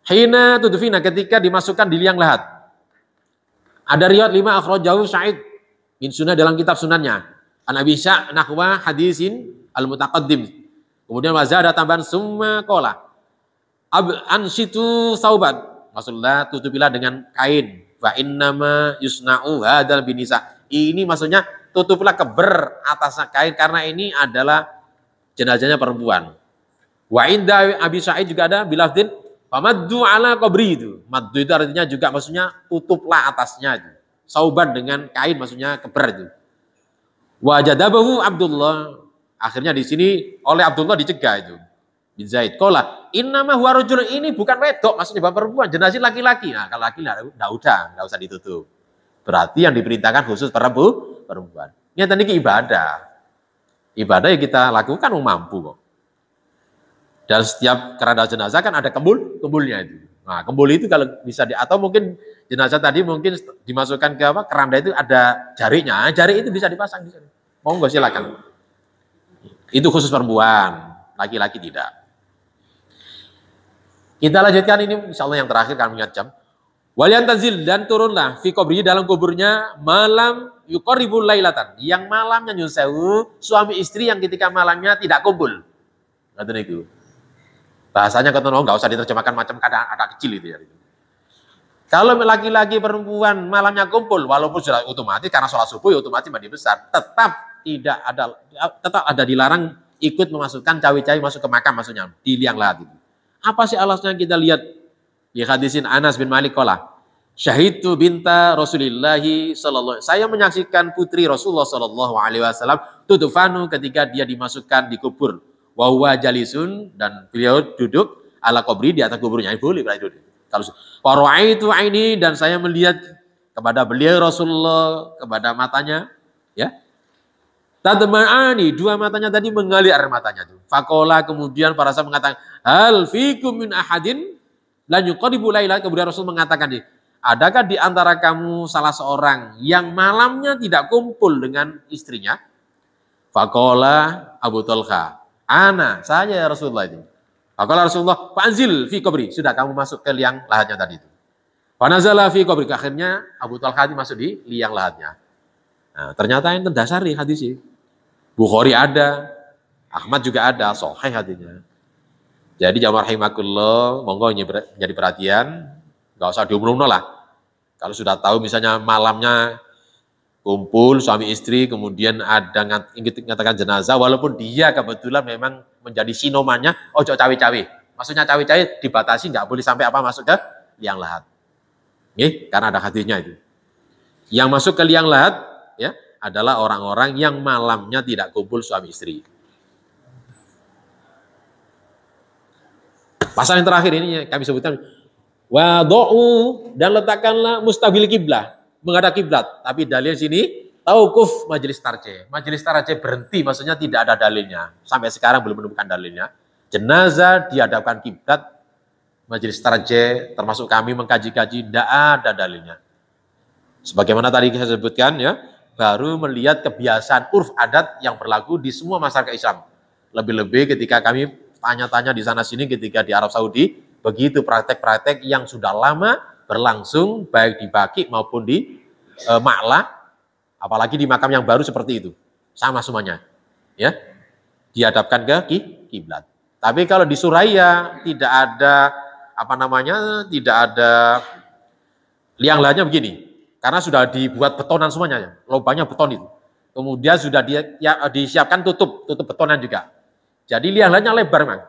Hina tudfina, ketika dimasukkan di liang lahat. Ada riwayat 5 akhrajahu Sa'id bin Sunnah dalam kitab sunannya. An Abi Sya' nahwa hadisin al-mutaqaddim. Kemudian wazada tambahan summa qala ansitu sauban, maksudnya tutupilah dengan kain. Wa innama yusna'u hadzal binisa. Ini maksudnya tutupilah keber atas kain, karena ini adalah jenazahnya perempuan. Wa inda Abi Sa'id juga ada bilafdin famaddu ala qabri itu. Maddu itu artinya juga maksudnya tutuplah atasnya itu. Sauban dengan kain maksudnya keber itu. Wa jadabahu Abdullah. Akhirnya di sini oleh Abdullah dicegah itu. Bin Zaid. Qala innama huwa rajul, ini bukan wedok maksudnya perempuan, jenazah laki-laki. Nah, kalau laki enggak usah ditutup. Berarti yang diperintahkan khusus perempuan. Ini tadi ibadah. Ibadah yang kita lakukan mampu kok. Dan setiap keranda jenazah kan ada kembulnya itu. Nah, kembul itu kalau bisa atau mungkin jenazah tadi mungkin dimasukkan ke keranda itu ada jarinya. Jari itu bisa dipasang di sana. Monggo silakan. Itu khusus perempuan, laki-laki tidak. Kita lanjutkan ini insyaallah yang terakhir kami ingat jam. Walian tanzil, dan turunlah fi qabri dalam kuburnya malam yuqarribul lailatan, yang malamnya nyusewu suami istri yang ketika malamnya tidak kumpul. Ngoten niku. Bahasanya kono enggak usah diterjemahkan macam kata kecil itu ya. Kalau laki-laki perempuan malamnya kumpul walaupun sudah otomatis karena sholat subuh ya otomatis mandi besar, tetap ada dilarang ikut memasukkan cawe-cawe masuk ke makam maksudnya di liang lahat itu. Apa sih alasnya kita lihat di hadisin Anas bin Malik qala syahidtu binta Rasulillahi sallallahu, saya menyaksikan putri Rasulullah sallallahu alaihi wasallam tudfanu ketika dia dimasukkan di kubur wa huwa jalisun, dan beliau duduk ala qabri di atas kuburnya. Boleh berarti duduk. Kalau itu aini, dan saya melihat kepada beliau Rasulullah kepada matanya ya. Tadma'ani, dua matanya tadi mengalir air matanya tuh. Faqala, kemudian para sahabat mengatakan, hal fikum min ahadin lan yuqribu laila, kemudian Rasul mengatakan, adakah di antara kamu salah seorang yang malamnya tidak kumpul dengan istrinya? Faqala Abu Talha, ana, saya ya Rasulullah itu. Faqala Rasulullah, fa'anzil fi qabri, sudah kamu masuk ke liang lahatnya tadi itu. Fanazala fi qabri, akhirnya Abu Talha masuk di liang lahatnya. Nah, ternyata yang terdasari hadis ini. Bukhari ada, Ahmad juga ada, sahih hadisnya. Jadi jamaah rahimakumullah, monggo menjadi perhatian, enggak usah diumum-umum lah. Kalau sudah tahu misalnya malamnya kumpul suami istri, kemudian ada ngatakan jenazah, walaupun dia kebetulan memang menjadi sinomannya, ojo cawe-cawe. Maksudnya cawe-cawe dibatasi, nggak boleh sampai apa masuk ke liang lahat. Karena ada hadisnya itu. Yang masuk ke liang lahat ya adalah orang-orang yang malamnya tidak kumpul suami istri. Pasal yang terakhir ini kami sebutkan wadu'u, dan letakkanlah mustabil kiblah, menghadap kiblat. Tapi dalil sini taukuf majelis tarjih. Majelis tarjih berhenti, maksudnya tidak ada dalilnya. Sampai sekarang belum menemukan dalilnya. Jenazah dihadapkan kiblat, majelis tarjih termasuk kami mengkaji-kaji, tidak ada dalilnya. Sebagaimana tadi saya sebutkan ya, baru melihat kebiasaan urf adat yang berlaku di semua masyarakat Islam. Lebih-lebih ketika kami tanya-tanya di sana sini ketika di Arab Saudi, begitu praktek-praktek yang sudah lama berlangsung baik di Baqi maupun di Ma'la, apalagi di makam yang baru seperti itu. Sama semuanya. Ya. Dihadapkan ke kiblat. Tapi kalau di Suraya tidak ada tidak ada liang lahatnya begini. Karena sudah dibuat betonan semuanya, lubangnya beton itu. Kemudian sudah disiapkan tutup betonan juga. Jadi liang lahatnya lebar, Mang.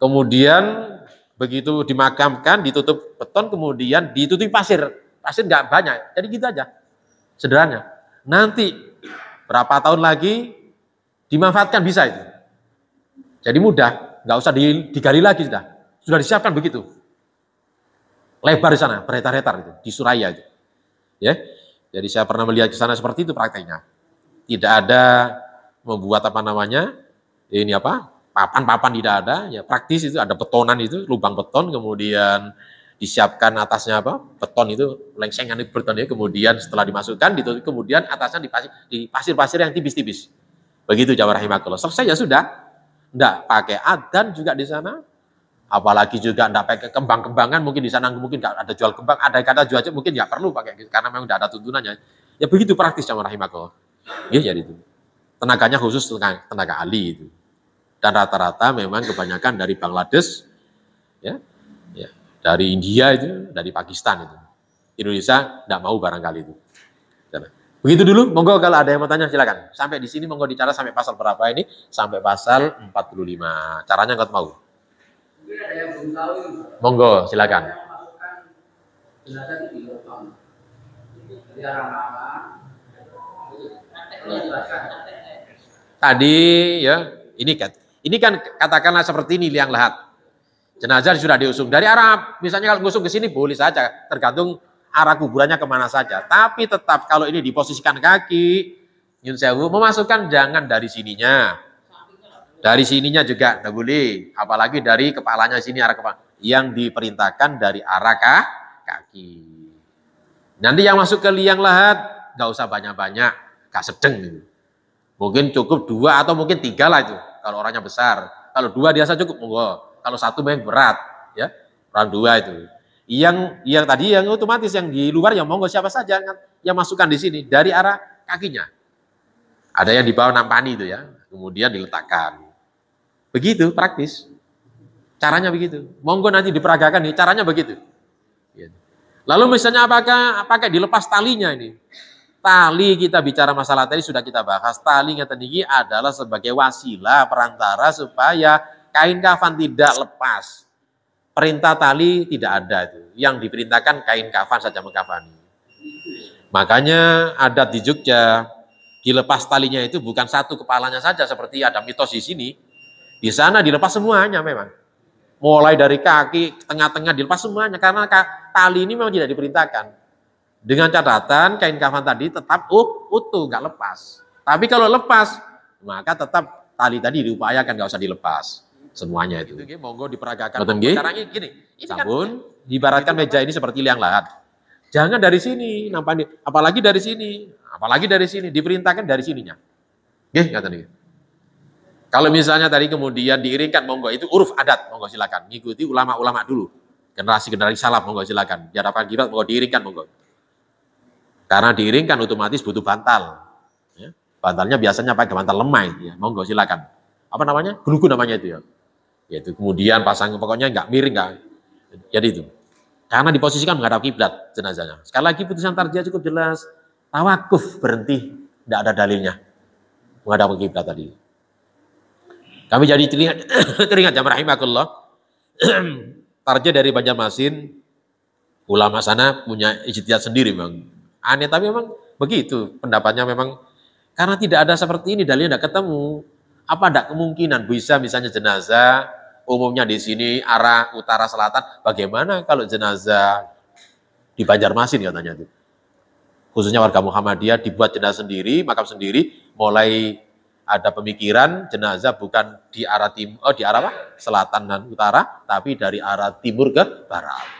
Kemudian begitu dimakamkan, ditutup beton, kemudian ditutupi pasir. Pasir nggak banyak, jadi gitu aja. Sederhana. Nanti berapa tahun lagi dimanfaatkan bisa itu. Jadi mudah, nggak usah digali lagi sudah. Sudah disiapkan begitu. Lebar di sana, berhetar-hetar itu di Suraya itu. Ya, jadi saya pernah melihat di sana seperti itu prakteknya. Tidak ada membuat papan-papan tidak ada. Ya praktis itu ada betonan itu, lubang beton, kemudian disiapkan atasnya beton itu, lengsengan itu beton ya. Kemudian setelah dimasukkan, ditutup, kemudian atasnya di pasir-pasir yang tipis-tipis. Begitu jamaah rahimakumullah. Selesai ya sudah. Enggak pakai adzan juga di sana. Apalagi juga enggak pakai kembang-kembangan, mungkin di sana mungkin enggak ada jual kembang, ada kata jual mungkin enggak perlu pakai karena memang enggak ada tuntunannya. Ya begitu praktis jamaah rahimakumullah. Ya jadi itu. Tenaganya khusus tenaga ahli itu. Dan rata-rata memang kebanyakan dari Bangladesh ya. Dari India itu, dari Pakistan itu. Indonesia enggak mau barangkali itu. Begitu dulu, monggo kalau ada yang mau tanya silakan. Sampai di sini monggo dicatat sampai pasal berapa ini? Sampai pasal 45. Caranya enggak mau. Mungkin ada yang belum tahu ini. Monggo silakan. Masukkan jenazah di lubang. Jadi arah-arah. Tadi ya, ini kan katakanlah seperti ini liang lahat. Jenazah sudah diusung dari arah, misalnya kalau ngusung ke sini boleh saja, tergantung arah kuburannya kemana saja. Tapi tetap kalau ini diposisikan kaki, nyun sewu, memasukkan jangan dari sininya. Dari sininya juga tidak boleh, apalagi dari kepalanya sini arah kepala. Yang diperintahkan dari arah kaki. Nanti yang masuk ke liang lahat, nggak usah banyak-banyak, gak sedeng. Mungkin cukup 2 atau mungkin 3 lah itu, kalau orangnya besar. Kalau 2 biasa cukup, monggo. Kalau 1 memang berat, ya, orang 2 itu. Yang tadi yang otomatis yang di luar yang monggo siapa saja yang masukkan di sini dari arah kakinya. Ada yang di bawah nampani itu ya, kemudian diletakkan. Begitu praktis. Caranya begitu. Monggo nanti diperagakan nih, caranya begitu. Lalu misalnya apakah dilepas talinya ini? Tali kita bicara masalah tadi sudah kita bahas. Tali ngeten iki adalah sebagai wasilah perantara supaya kain kafan tidak lepas. Perintah tali tidak ada itu. Yang diperintahkan kain kafan saja mengkafani. Makanya adat di Jogja dilepas talinya itu bukan satu kepalanya saja seperti ada mitos di sini. Di sana dilepas semuanya memang. Mulai dari kaki, tengah-tengah dilepas semuanya karena tali ini memang tidak diperintahkan. Dengan catatan kain kafan tadi tetap utuh, nggak lepas. Tapi kalau lepas, maka tetap tali tadi diupayakan nggak usah dilepas. Semuanya itu. Monggo diperagakan. Caranya gini, sabun, diibaratkan meja ini seperti liang lahat. Jangan dari sini, nampaknya. Apalagi dari sini, diperintahkan dari sininya. Kata nih. Kalau misalnya tadi kemudian diiringkan, monggo itu uruf adat, monggo silakan. Ngikuti ulama-ulama dulu. Generasi salaf, monggo silakan. Di hadapan kiblat, monggo diiringkan, monggo. Karena diiringkan otomatis butuh bantal. Ya. Bantalnya biasanya pakai bantal lemai. Ya. Monggo silakan. Apa namanya? Gelugu namanya itu ya. Yaitu kemudian pasang pokoknya nggak miring nggak. Jadi itu. Karena diposisikan menghadap kiblat jenazahnya. Sekali lagi putusan tarjih cukup jelas. Tawakuf berhenti. Tidak ada dalilnya. Menghadap kiblat tadi. Kami jadi teringat jamaah rahimakumullah. Tarjih dari Banjarmasin. Ulama sana punya ijtihad sendiri Bang. Aneh tapi memang begitu pendapatnya memang karena tidak ada seperti ini dalilnya tidak ketemu. Apa ada kemungkinan bisa misalnya jenazah umumnya di sini arah utara selatan, bagaimana kalau jenazah di Banjarmasin katanya itu. Khususnya warga Muhammadiyah dibuat jenazah sendiri, makam sendiri, mulai ada pemikiran jenazah bukan di arah di arah selatan dan utara, tapi dari arah timur ke barat.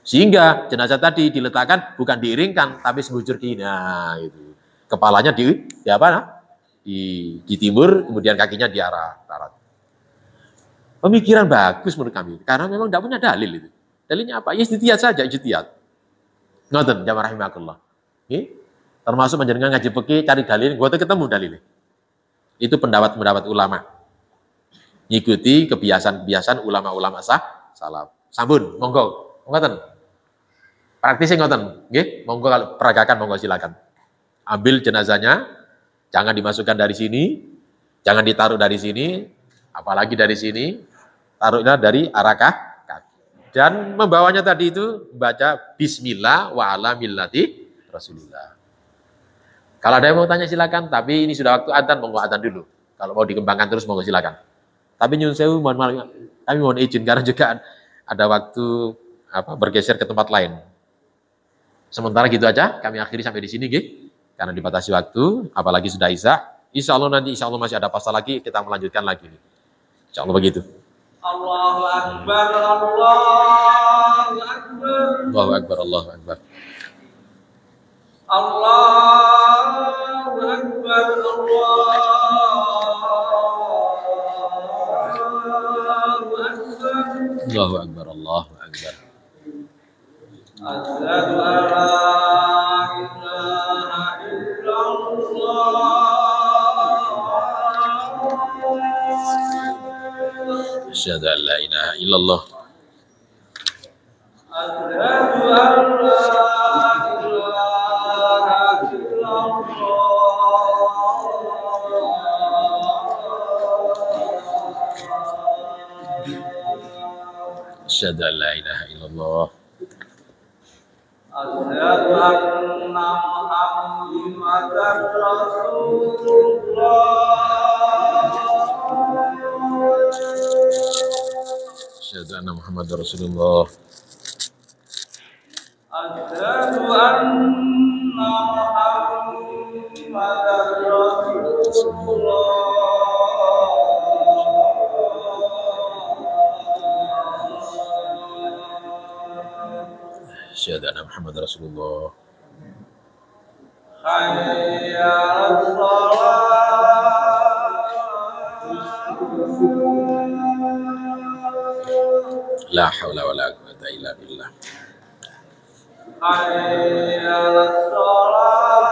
Sehingga jenazah tadi diletakkan bukan diiringkan tapi sebujur gini. Nah, itu. Kepalanya di timur, kemudian kakinya di arah barat. Pemikiran bagus menurut kami karena memang tidak punya dalil itu. Dalilnya apa? Ya ijtihad saja, ijtihad. Ngoten jamaah rahimakumullah. Termasuk panjenengan ngaji fikih cari dalil, gua ketemu dalilnya. Itu pendapat ulama. Ngikuti kebiasaan ulama-ulama salaf. Sampun, monggo. Ngoten. Praktisnya ngoten, nggih. Monggo kalau peragakan monggo silakan. Ambil jenazahnya, jangan dimasukkan dari sini, jangan ditaruh dari sini, apalagi dari sini, taruhnya dari arah kaki. Dan membawanya tadi itu baca Bismillah wa ala millati Rasulullah. Kalau ada yang mau tanya silakan, tapi ini sudah waktu adzan, monggo adzan dulu. Kalau mau dikembangkan terus monggo silakan. Tapi nyun sewu kami mohon izin karena juga ada waktu bergeser ke tempat lain. Sementara gitu aja, kami akhiri sampai di sini, karena dibatasi waktu, apalagi sudah Isya. Insya Allah masih ada pasal lagi, kita melanjutkan lagi. Insya Allah begitu. Allahu Akbar, Allahu Akbar. Allahu Akbar, Allahu Akbar. Allahu Akbar, Allahu Akbar, Allahu Akbar. Asyhadu an la ilaha illallah. Asyhadu an la ilaha illallah. Asyhadu an la ilaha Asyhadu an la ilaha illallah. Asyhadu anna Muhammadar Rasulullah. Asyhadu anna Muhammadar Rasulullah. Asyhadu anna Muhammadar Rasulullah. Asyhadu anna Muhammadar Rasulullah. Hayya 'alas shalah. La haula wala quwwata illa billah. Hayya 'alas shalah.